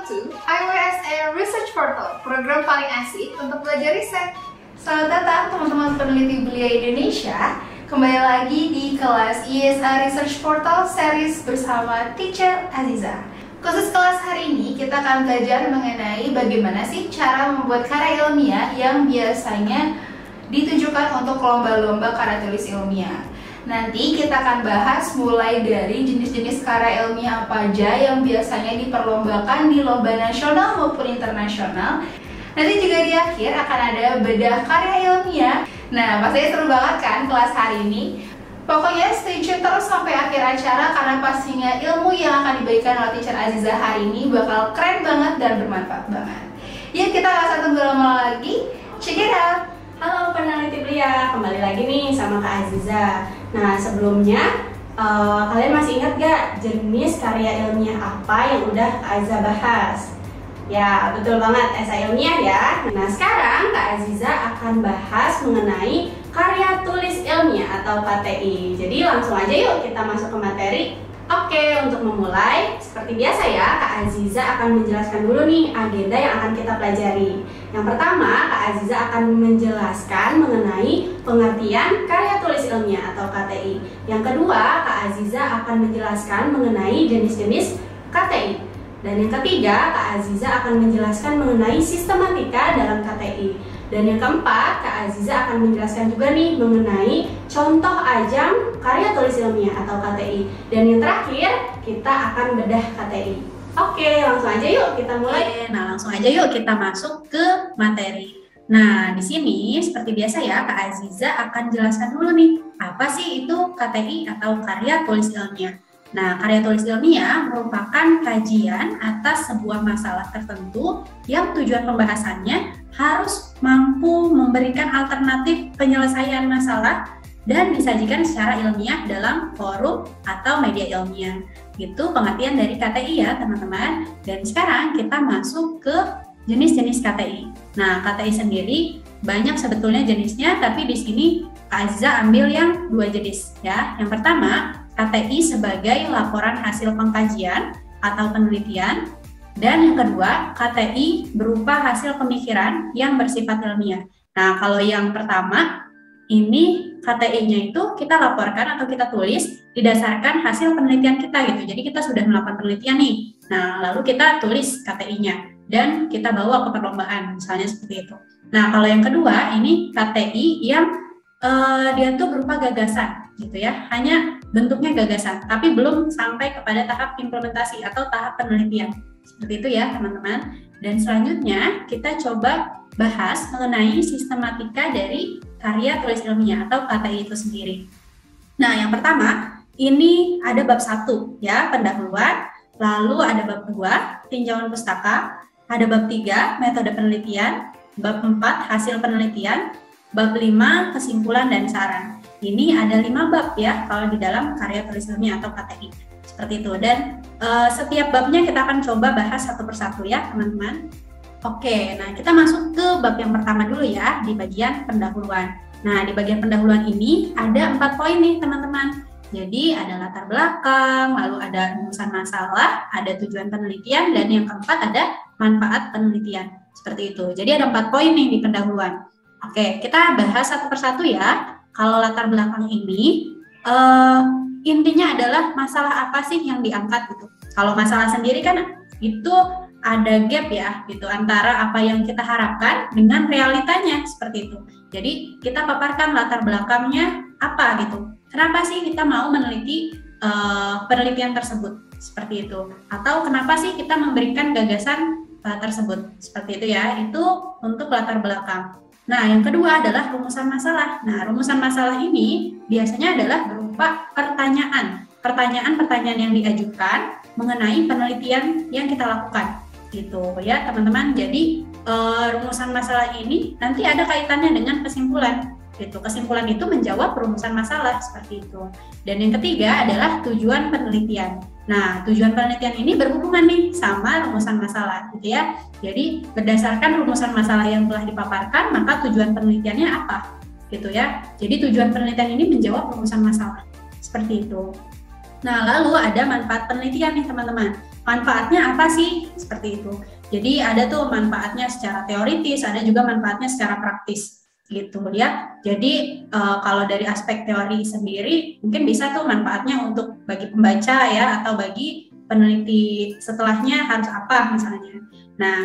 to IWSA Research Portal, program paling asik untuk belajar riset. Selamat datang teman-teman peneliti belia Indonesia. Kembali lagi di kelas IWSA Research Portal series bersama Teacher Aziza. Khusus kelas hari ini kita akan belajar mengenai bagaimana sih cara membuat karya ilmiah yang biasanya ditujukan untuk lomba-lomba karya tulis ilmiah. Nanti kita akan bahas mulai dari jenis-jenis karya ilmiah apa aja yang biasanya diperlombakan di lomba nasional maupun internasional. Nanti juga di akhir akan ada bedah karya ilmiah. Nah, pastinya seru banget kan kelas hari ini? Pokoknya stay tune terus sampai akhir acara karena pastinya ilmu yang akan diberikan oleh Teacher Aziza hari ini bakal keren banget dan bermanfaat banget. Yuk kita gak usah tunggu lama lagi, check it out! Halo peneliti belia, kembali lagi nih sama Kak Aziza. Nah sebelumnya, kalian masih ingat gak jenis karya ilmiah apa yang udah Kak Aziza bahas? Ya betul banget, esai ilmiah ya. Nah sekarang Kak Aziza akan bahas mengenai karya tulis ilmiah atau KTI. Jadi langsung aja yuk kita masuk ke materi. Oke, untuk memulai, seperti biasa ya, Kak Aziza akan menjelaskan dulu nih agenda yang akan kita pelajari. Yang pertama, Kak Aziza akan menjelaskan mengenai pengertian karya tulis ilmiah atau KTI. Yang kedua, Kak Aziza akan menjelaskan mengenai jenis-jenis KTI. Dan yang ketiga, Kak Aziza akan menjelaskan mengenai sistematika dalam KTI. Dan yang keempat, Kak Aziza akan menjelaskan juga nih mengenai contoh ajang karya tulis ilmiah atau KTI. Dan yang terakhir, kita akan bedah KTI. Oke, langsung aja yuk kita mulai. Nah, langsung aja yuk kita masuk ke materi. Nah, di sini seperti biasa ya, Kak Aziza akan jelaskan dulu nih, apa sih itu KTI atau karya tulis ilmiah. Nah, karya tulis ilmiah merupakan kajian atas sebuah masalah tertentu yang tujuan pembahasannya harus mampu memberikan alternatif penyelesaian masalah dan disajikan secara ilmiah dalam forum atau media ilmiah. Itu pengertian dari KTI ya teman-teman. Dan sekarang kita masuk ke jenis-jenis KTI. Nah, KTI sendiri banyak sebetulnya jenisnya, tapi di sini Kak Aziza ambil yang dua jenis ya. Yang pertama, KTI sebagai laporan hasil pengkajian atau penelitian. Dan yang kedua, KTI berupa hasil pemikiran yang bersifat ilmiah. Nah, kalau yang pertama, ini KTI-nya itu kita laporkan atau kita tulis didasarkan hasil penelitian kita gitu. Jadi kita sudah melakukan penelitian nih. Nah, lalu kita tulis KTI-nya dan kita bawa ke perlombaan, misalnya seperti itu. Nah, kalau yang kedua, ini KTI yang dia tuh berupa gagasan gitu ya. Hanya bentuknya gagasan, tapi belum sampai kepada tahap implementasi atau tahap penelitian. Seperti itu ya teman-teman. Dan selanjutnya kita coba bahas mengenai sistematika dari karya tulis ilmiah atau KTI itu sendiri. Nah, yang pertama, ini ada bab 1 ya, pendahuluan, lalu ada bab 2, tinjauan pustaka, ada bab 3, metode penelitian, bab 4, hasil penelitian, bab 5, kesimpulan dan saran. Ini ada 5 bab ya kalau di dalam karya tulis ilmiah atau KTI. Seperti itu. Dan setiap babnya kita akan coba bahas satu persatu ya teman-teman. Oke, nah kita masuk ke bab yang pertama dulu ya, di bagian pendahuluan. Nah, di bagian pendahuluan ini ada 4 poin nih teman-teman. Jadi ada latar belakang, lalu ada rumusan masalah, ada tujuan penelitian, dan yang keempat ada manfaat penelitian. Seperti itu. Jadi ada 4 poin nih di pendahuluan. Oke, kita bahas satu persatu ya. Kalau latar belakang ini, intinya adalah masalah apa sih yang diangkat gitu. Kalau masalah sendiri kan itu ada gap ya gitu antara apa yang kita harapkan dengan realitanya seperti itu. Jadi kita paparkan latar belakangnya apa gitu. Kenapa sih kita mau meneliti penelitian tersebut seperti itu? Atau kenapa sih kita memberikan gagasan tersebut seperti itu ya? Itu untuk latar belakang. Nah, yang kedua adalah rumusan masalah. Nah, rumusan masalah ini biasanya adalah berupa pertanyaan. Pertanyaan-pertanyaan yang diajukan mengenai penelitian yang kita lakukan. Gitu ya, teman-teman. Jadi, rumusan masalah ini nanti ada kaitannya dengan kesimpulan. Gitu. Kesimpulan itu menjawab rumusan masalah seperti itu. Dan yang ketiga adalah tujuan penelitian. Nah, tujuan penelitian ini berhubungan nih sama rumusan masalah gitu ya. Jadi, berdasarkan rumusan masalah yang telah dipaparkan, maka tujuan penelitiannya apa? Gitu ya. Jadi, tujuan penelitian ini menjawab rumusan masalah. Seperti itu. Nah, lalu ada manfaat penelitian nih teman-teman. Manfaatnya apa sih? seperti itu. Jadi ada tuh manfaatnya secara teoritis, ada juga manfaatnya secara praktis gitu ya. Jadi kalau dari aspek teori sendiri mungkin bisa tuh manfaatnya untuk bagi pembaca ya, atau bagi peneliti setelahnya harus apa misalnya. Nah,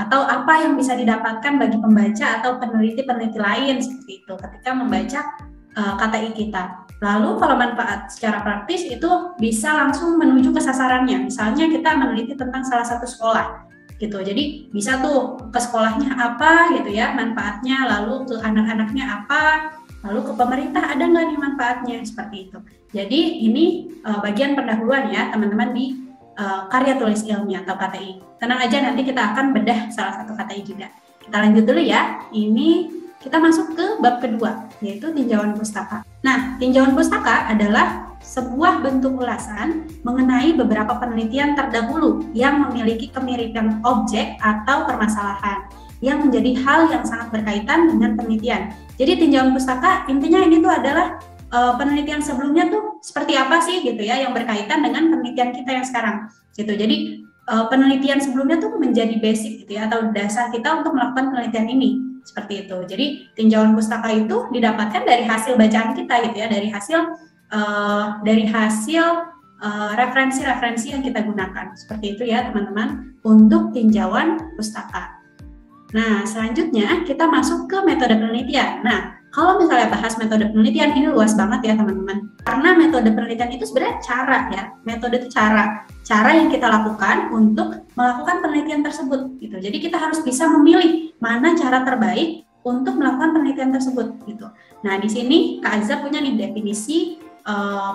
atau apa yang bisa didapatkan bagi pembaca atau peneliti-peneliti lain seperti itu ketika membaca KTI kita. Lalu kalau manfaat secara praktis itu bisa langsung menuju ke sasarannya. Misalnya kita meneliti tentang salah satu sekolah gitu. Jadi bisa tuh ke sekolahnya apa gitu ya manfaatnya, lalu ke anak-anaknya apa, lalu ke pemerintah ada nggak nih manfaatnya, seperti itu. Jadi ini bagian pendahuluan ya teman-teman di karya tulis ilmiah atau KTI. Tenang aja, nanti kita akan bedah salah satu KTI juga. Kita lanjut dulu ya. Ini kita masuk ke bab kedua, yaitu tinjauan pustaka. Nah, tinjauan pustaka adalah sebuah bentuk ulasan mengenai beberapa penelitian terdahulu yang memiliki kemiripan objek atau permasalahan yang menjadi hal yang sangat berkaitan dengan penelitian. Jadi tinjauan pustaka intinya ini tuh adalah penelitian sebelumnya tuh seperti apa sih gitu ya, yang berkaitan dengan penelitian kita yang sekarang gitu. Jadi penelitian sebelumnya tuh menjadi basic gitu ya, atau dasar kita untuk melakukan penelitian ini, seperti itu. Jadi tinjauan pustaka itu didapatkan dari hasil bacaan kita gitu ya, dari hasil referensi-referensi yang kita gunakan, seperti itu ya teman-teman untuk tinjauan pustaka. Nah, selanjutnya kita masuk ke metode penelitian. Nah, kalau misalnya bahas metode penelitian ini luas banget ya teman-teman. Karena metode penelitian itu sebenarnya cara ya. Metode itu cara yang kita lakukan untuk melakukan penelitian tersebut gitu. Jadi kita harus bisa memilih mana cara terbaik untuk melakukan penelitian tersebut gitu. Nah, di sini Kak Aziza punya nih definisi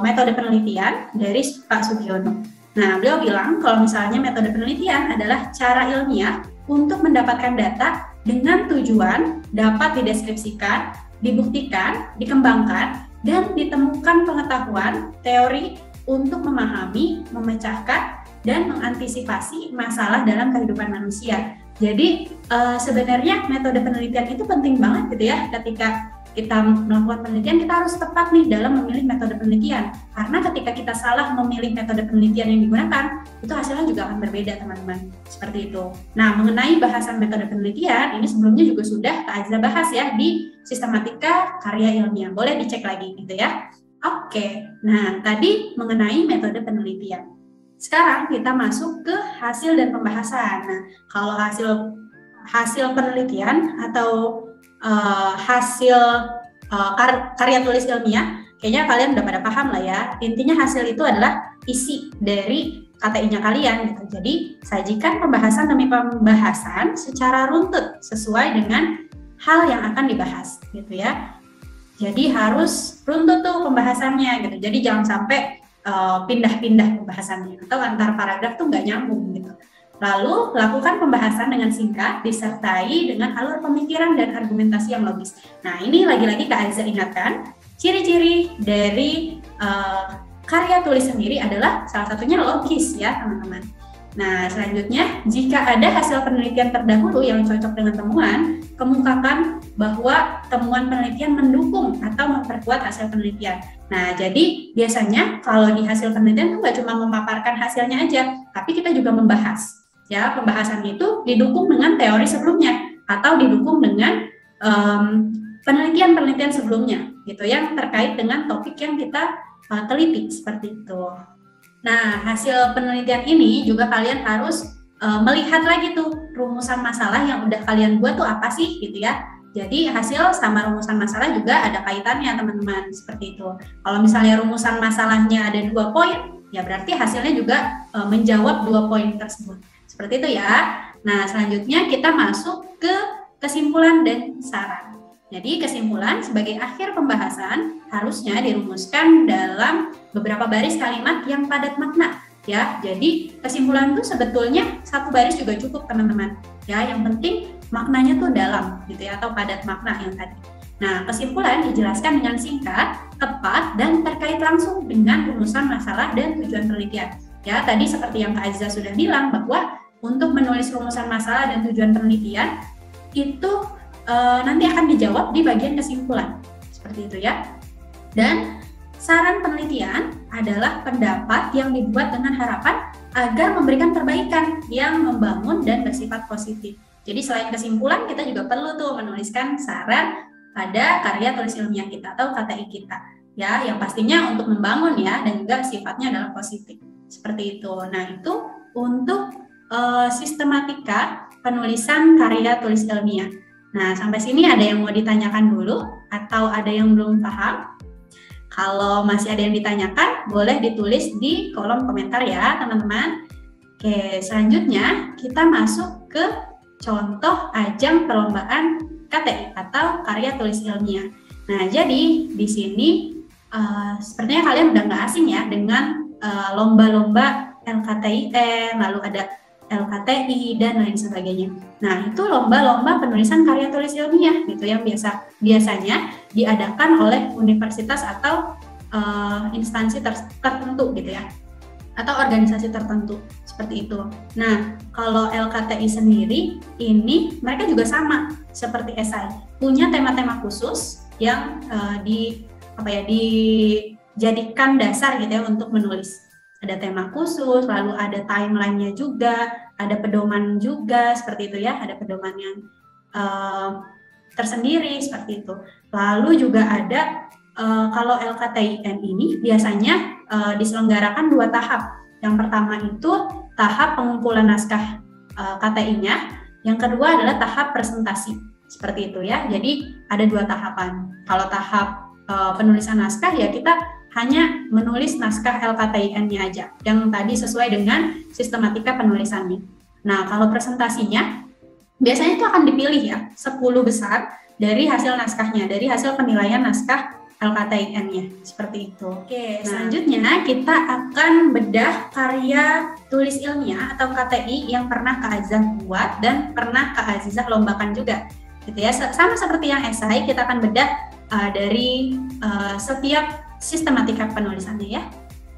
metode penelitian dari Pak Sugiono. Nah, beliau bilang kalau misalnya metode penelitian adalah cara ilmiah untuk mendapatkan data dengan tujuan dapat dideskripsikan, dibuktikan, dikembangkan, dan ditemukan pengetahuan teori untuk memahami, memecahkan, dan mengantisipasi masalah dalam kehidupan manusia. Jadi sebenarnya metode penelitian itu penting banget gitu ya. Ketika kita melakukan penelitian, kita harus tepat nih dalam memilih metode penelitian. Karena ketika kita salah memilih metode penelitian yang digunakan, itu hasilnya juga akan berbeda teman-teman. Seperti itu. Nah, mengenai bahasan metode penelitian, ini sebelumnya juga sudah Kak Aziza bahas ya di sistematika karya ilmiah. Boleh dicek lagi gitu ya. Oke, nah tadi mengenai metode penelitian. Sekarang kita masuk ke hasil dan pembahasan. Nah, kalau hasil penelitian atau hasil karya tulis ilmiah, kayaknya kalian udah pada paham lah ya. Intinya hasil itu adalah isi dari KTI-nya kalian gitu. Jadi sajikan pembahasan demi pembahasan secara runtut sesuai dengan hal yang akan dibahas gitu ya. Jadi harus runtut tuh pembahasannya gitu. Jadi jangan sampai pindah-pindah pembahasannya atau antar paragraf tuh nggak nyambung gitu. Lalu, lakukan pembahasan dengan singkat, disertai dengan alur pemikiran dan argumentasi yang logis. Nah, ini lagi-lagi Kak Aziza ingatkan, ciri-ciri dari karya tulis sendiri adalah salah satunya logis ya, teman-teman. Nah, selanjutnya, jika ada hasil penelitian terdahulu yang cocok dengan temuan, kemukakan bahwa temuan penelitian mendukung atau memperkuat hasil penelitian. Nah, jadi biasanya kalau di hasil penelitian itu nggak cuma memaparkan hasilnya aja, tapi kita juga membahas. Ya, pembahasan itu didukung dengan teori sebelumnya atau didukung dengan penelitian-penelitian sebelumnya gitu yang terkait dengan topik yang kita teliti, seperti itu. Nah, hasil penelitian ini juga kalian harus melihat lagi tuh rumusan masalah yang udah kalian buat tuh apa sih gitu ya. Jadi hasil sama rumusan masalah juga ada kaitannya teman-teman, seperti itu. Kalau misalnya rumusan masalahnya ada 2 poin, ya berarti hasilnya juga menjawab 2 poin tersebut. Seperti itu ya. Nah, selanjutnya kita masuk ke kesimpulan dan saran. Jadi kesimpulan sebagai akhir pembahasan harusnya dirumuskan dalam beberapa baris kalimat yang padat makna. Ya, jadi kesimpulan itu sebetulnya 1 baris juga cukup teman-teman. Ya, yang penting maknanya tuh dalam gitu ya, atau padat makna yang tadi. Nah, kesimpulan dijelaskan dengan singkat, tepat, dan terkait langsung dengan rumusan masalah dan tujuan penelitian. Ya, tadi seperti yang Kak Aziza sudah bilang bahwa untuk menulis rumusan masalah dan tujuan penelitian itu nanti akan dijawab di bagian kesimpulan. Seperti itu ya. Dan saran penelitian adalah pendapat yang dibuat dengan harapan agar memberikan perbaikan yang membangun dan bersifat positif. Jadi selain kesimpulan, kita juga perlu tuh menuliskan saran pada karya tulis ilmiah kita atau KTI kita, ya, yang pastinya untuk membangun ya, dan juga sifatnya adalah positif. Seperti itu. Nah, itu untuk sistematika penulisan karya tulis ilmiah. Nah, sampai sini ada yang mau ditanyakan dulu atau ada yang belum paham? Kalau masih ada yang ditanyakan, boleh ditulis di kolom komentar ya, teman-teman. Oke, selanjutnya kita masuk ke contoh ajang perlombaan KTI atau karya tulis ilmiah. Nah, jadi di sini sepertinya kalian udah nggak asing ya dengan lomba-lomba LKTIN, lalu ada LKTI dan lain sebagainya. Nah, itu lomba-lomba penulisan karya tulis ilmiah gitu yang biasanya diadakan oleh universitas atau instansi tertentu gitu ya, atau organisasi tertentu seperti itu. Nah, kalau LKTI sendiri ini mereka juga sama seperti SI, punya tema-tema khusus yang dijadikan dasar gitu ya untuk menulis. Ada tema khusus, lalu ada timeline-nya juga, ada pedoman juga seperti itu ya, ada pedoman yang tersendiri seperti itu. Lalu juga ada kalau LKTIN ini biasanya diselenggarakan 2 tahap. Yang pertama itu tahap pengumpulan naskah KTI-nya, yang kedua adalah tahap presentasi seperti itu ya. Jadi ada 2 tahapan. Kalau tahap penulisan naskah ya kita hanya menulis naskah LKTIN-nya aja yang tadi sesuai dengan sistematika penulisannya. Nah, kalau presentasinya biasanya itu akan dipilih ya 10 besar dari hasil naskahnya, dari hasil penilaian naskah LKTIN-nya seperti itu. Oke, selanjutnya kita akan bedah karya tulis ilmiah atau KTI yang pernah Kak Azizah buat dan pernah Kak Azizah lombakan juga gitu ya. Sama seperti yang esai, kita akan bedah dari setiap sistematika penulisannya ya.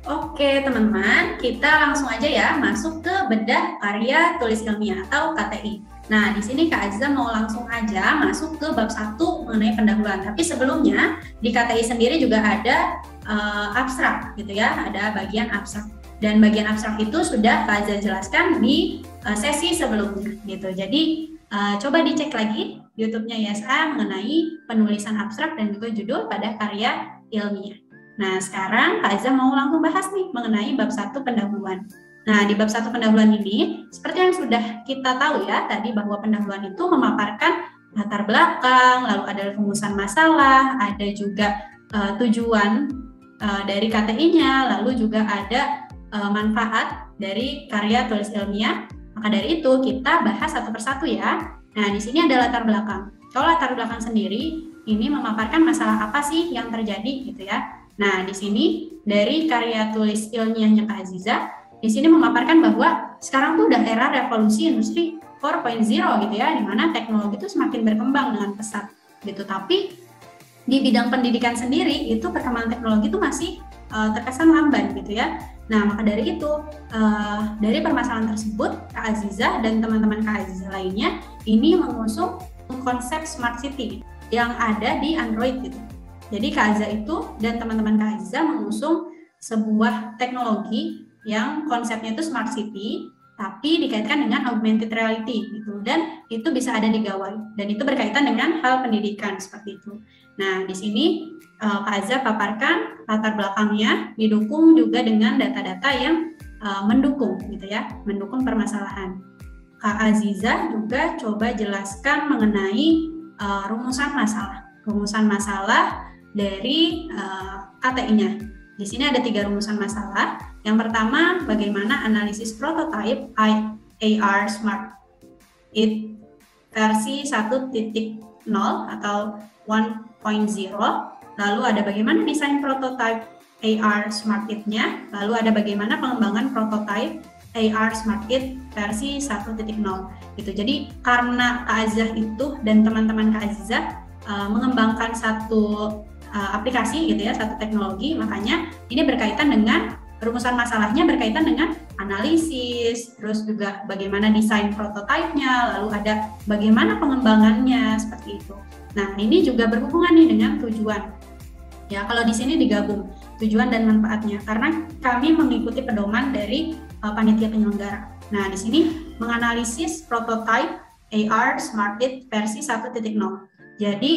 Oke teman-teman, kita langsung aja ya masuk ke bedah karya tulis ilmiah atau KTI. Nah, di sini Kak Azizah mau langsung aja masuk ke bab 1 mengenai pendahuluan. Tapi sebelumnya di KTI sendiri juga ada abstrak gitu ya, ada bagian abstrak. Dan bagian abstrak itu sudah Kak Azizah jelaskan di sesi sebelumnya gitu. Jadi coba dicek lagi YouTube-nya ISA mengenai penulisan abstrak dan juga judul pada karya ilmiah. Nah, sekarang Kak Azizah mau langsung bahas nih mengenai bab 1 pendahuluan. Nah, di bab 1 pendahuluan ini, seperti yang sudah kita tahu ya, tadi bahwa pendahuluan itu memaparkan latar belakang, lalu ada rumusan masalah, ada juga tujuan dari KTI-nya, lalu juga ada manfaat dari karya tulis ilmiah. Maka dari itu, kita bahas satu persatu ya. Nah, di sini ada latar belakang. Kalau latar belakang sendiri, ini memaparkan masalah apa sih yang terjadi gitu ya. Nah, di sini dari karya tulis ilmiahnya Kak Azizah, di sini memaparkan bahwa sekarang tuh udah era revolusi industri 4.0 gitu ya, di mana teknologi itu semakin berkembang dengan pesat gitu. Tapi di bidang pendidikan sendiri itu perkembangan teknologi itu masih terkesan lamban gitu ya. Nah, maka dari itu dari permasalahan tersebut Kak Azizah dan teman-teman Kak Azizah lainnya ini mengusung konsep smart city yang ada di Android gitu. Jadi Kak Azizah itu dan teman-teman Kak Azizah mengusung sebuah teknologi yang konsepnya itu smart city, tapi dikaitkan dengan augmented reality gitu, dan itu bisa ada di gawai, dan itu berkaitan dengan hal pendidikan seperti itu. Nah, di sini Kak Azizah paparkan latar belakangnya, didukung juga dengan data-data yang mendukung gitu ya, mendukung permasalahan. Kak Azizah juga coba jelaskan mengenai rumusan masalah dari KTI-nya. Di sini ada 3 rumusan masalah. Yang pertama, bagaimana analisis prototype AR Smart It versi 1.0 atau 1.0. Lalu ada bagaimana desain prototype AR Smart It-nya. Lalu ada bagaimana pengembangan prototype AR Smart It versi 1.0. Gitu. Jadi karena Kak Azizah itu dan teman-teman Kak Azizah mengembangkan satu aplikasi gitu ya, satu teknologi, makanya ini berkaitan dengan rumusan masalahnya berkaitan dengan analisis, terus juga bagaimana desain prototipenya, lalu ada bagaimana pengembangannya seperti itu. Nah, ini juga berhubungan nih dengan tujuan. Ya, kalau di sini digabung tujuan dan manfaatnya, karena kami mengikuti pedoman dari panitia penyelenggara. Nah, di sini menganalisis prototype AR Smart It versi 1.0. Jadi,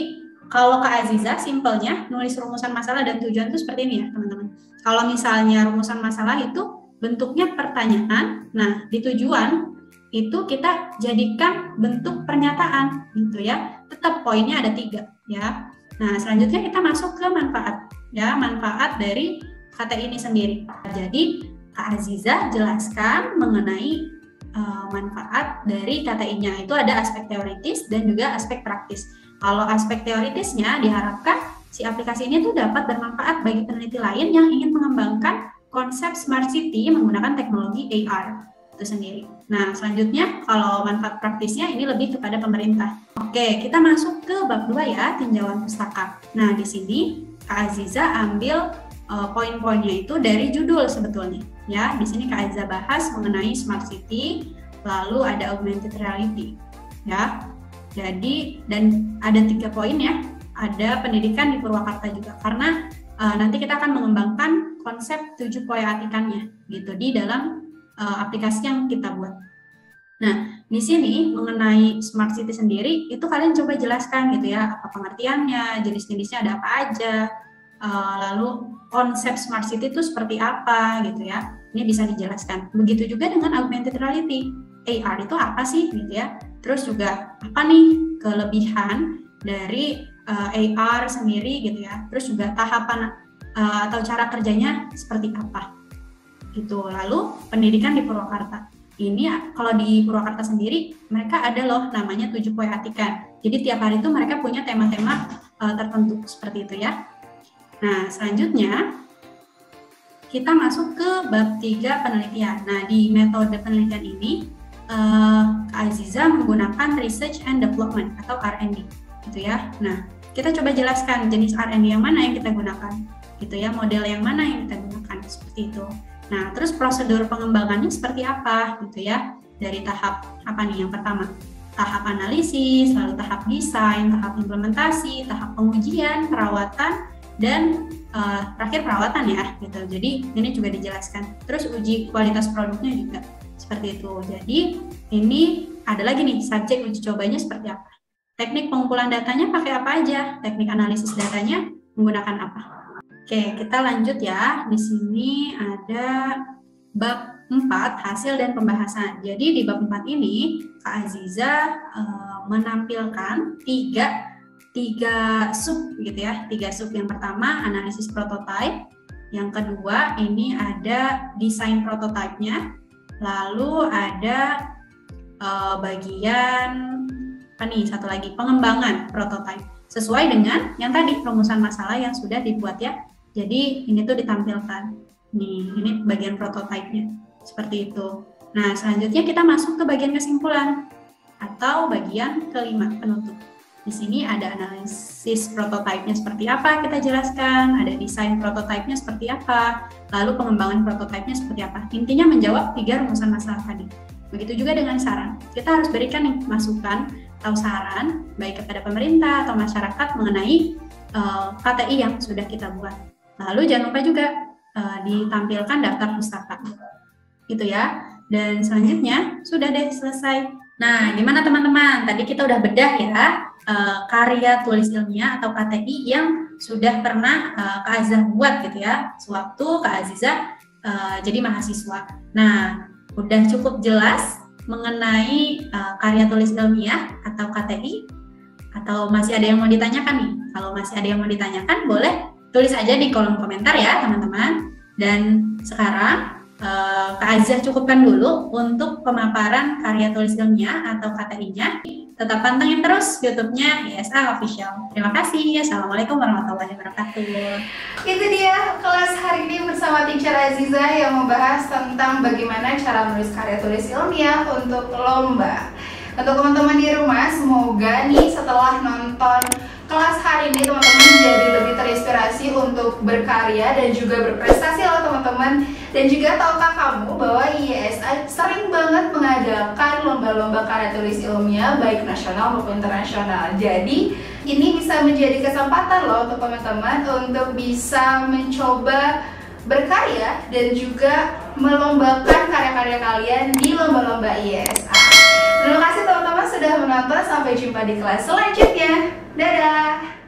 kalau Kak Aziza, simpelnya nulis rumusan masalah dan tujuan itu seperti ini ya, teman-teman. Kalau misalnya rumusan masalah itu bentuknya pertanyaan, nah di tujuan itu kita jadikan bentuk pernyataan, gitu ya. Tetap poinnya ada 3, ya. Nah, selanjutnya kita masuk ke manfaat, ya, manfaat dari KTI ini sendiri. Jadi, Kak Aziza jelaskan mengenai manfaat dari KTI-nya. Itu ada aspek teoritis dan juga aspek praktis. Kalau aspek teoritisnya diharapkan si aplikasi ini tuh dapat bermanfaat bagi peneliti lain yang ingin mengembangkan konsep Smart City menggunakan teknologi AR itu sendiri. Nah, selanjutnya kalau manfaat praktisnya ini lebih kepada pemerintah. Oke, kita masuk ke bab 2 ya, tinjauan pustaka. Nah, di sini Kak Aziza ambil poin-poinnya itu dari judul sebetulnya. Ya, di sini Kak Aziza bahas mengenai Smart City, lalu ada augmented reality. Ya, jadi dan ada 3 poin ya. Ada pendidikan di Purwakarta juga karena nanti kita akan mengembangkan konsep 7 poeatikannya gitu di dalam aplikasi yang kita buat. Nah, di sini mengenai Smart City sendiri itu kalian coba jelaskan gitu ya, apa pengertiannya, jenis-jenisnya ada apa aja, lalu konsep Smart City itu seperti apa gitu ya. Ini bisa dijelaskan. Begitu juga dengan augmented reality. AR itu apa sih gitu ya. Terus juga apa nih kelebihan dari AR sendiri gitu ya. Terus juga tahapan atau cara kerjanya seperti apa gitu. Lalu pendidikan di Purwakarta. Ini kalau di Purwakarta sendiri mereka ada loh namanya 7 poeatikan. Jadi tiap hari itu mereka punya tema-tema tertentu seperti itu ya. Nah, selanjutnya kita masuk ke bab 3 penelitian. Nah, di metode penelitian ini Kak Aziza menggunakan Research and Development atau R&D gitu ya. Nah, kita coba jelaskan jenis R&D yang mana yang kita gunakan gitu ya, model yang mana yang kita gunakan seperti itu. Nah, terus prosedur pengembangannya seperti apa gitu ya. Dari tahap apa nih yang pertama? Tahap analisis, lalu tahap desain, tahap implementasi, tahap pengujian, perawatan, dan terakhir perawatan ya gitu. Jadi ini juga dijelaskan. Terus uji kualitas produknya juga seperti itu. Jadi ini ada lagi nih subjek uji cobanya seperti apa. Teknik pengumpulan datanya pakai apa aja? Teknik analisis datanya menggunakan apa? Oke, kita lanjut ya. Di sini ada bab 4 hasil dan pembahasan. Jadi di bab 4 ini Kak Aziza menampilkan tiga sub gitu ya, 3 sub. Yang pertama analisis prototype, yang kedua ini ada desain prototipenya, lalu ada bagian apa nih, satu lagi pengembangan prototype sesuai dengan yang tadi rumusan masalah yang sudah dibuat ya. Jadi ini tuh ditampilkan nih, ini bagian prototipenya seperti itu. Nah, selanjutnya kita masuk ke bagian kesimpulan atau bagian kelima, penutup. Di sini ada analisis prototipenya seperti apa, kita jelaskan, ada desain prototipenya seperti apa, lalu pengembangan prototipenya seperti apa. Intinya menjawab 3 rumusan masalah tadi. Begitu juga dengan saran. Kita harus berikan nih masukan atau saran baik kepada pemerintah atau masyarakat mengenai KTI yang sudah kita buat. Lalu jangan lupa juga ditampilkan daftar pustaka. Gitu ya. Dan selanjutnya sudah deh selesai. Nah, gimana teman-teman? Tadi kita udah bedah ya karya tulis ilmiah atau KTI yang sudah pernah Kak Aziza buat gitu ya, sewaktu Kak Aziza jadi mahasiswa. Nah, udah cukup jelas mengenai karya tulis ilmiah atau KTI, atau masih ada yang mau ditanyakan nih? Kalau masih ada yang mau ditanyakan, boleh tulis aja di kolom komentar ya teman-teman. Dan sekarang Kak Aziza cukupkan dulu untuk pemaparan karya tulis ilmiah atau KTI-nya. Tetap pantengin terus YouTube-nya ISA Official. Terima kasih. Assalamualaikum warahmatullahi wabarakatuh. Itu dia kelas hari ini bersama Teacher Aziza yang membahas tentang bagaimana cara menulis karya tulis ilmiah untuk lomba. Untuk teman-teman di rumah, semoga nih setelah nonton kelas hari ini teman-teman jadi lebih terinspirasi untuk berkarya dan juga berprestasi loh teman-teman. Dan juga tahukah kamu bahwa IESA sering banget mengadakan lomba-lomba karya tulis ilmiah baik nasional maupun internasional. Jadi ini bisa menjadi kesempatan loh untuk teman-teman untuk bisa mencoba berkarya dan juga melombakan karya-karya kalian di lomba-lomba IESA. Terima kasih teman-teman sudah menonton, sampai jumpa di kelas selanjutnya. Dadah!